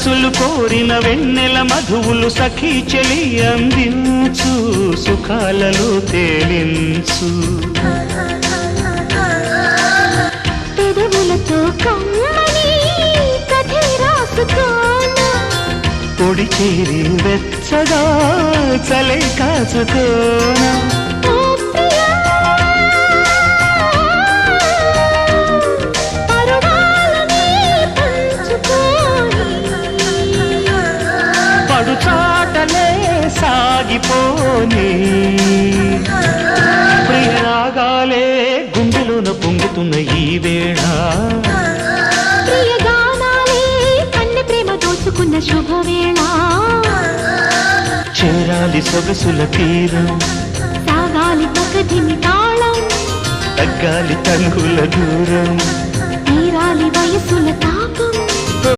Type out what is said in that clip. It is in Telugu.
మనసులు కోరిన వెన్నెల మధువులు సఖీ చెలి అందించు సుఖాలలో తేలించు పెదవులతో కమ్మని కథే రాసుకోనా పొడి చేరి వెచ్చగా చలే కాచుకోనా చాటలే సాగిపోని ప్రియరాగాలే గుండెలోన పొంగుతున్న ఈ వేళ ప్రియగానాలే కన్నె ప్రేమ దోచుకున్న శుభవేళ చేరాలి సొగసుల తీరం సాగాలి పకటిని తాళం తగ్గాలి తనుల దూరం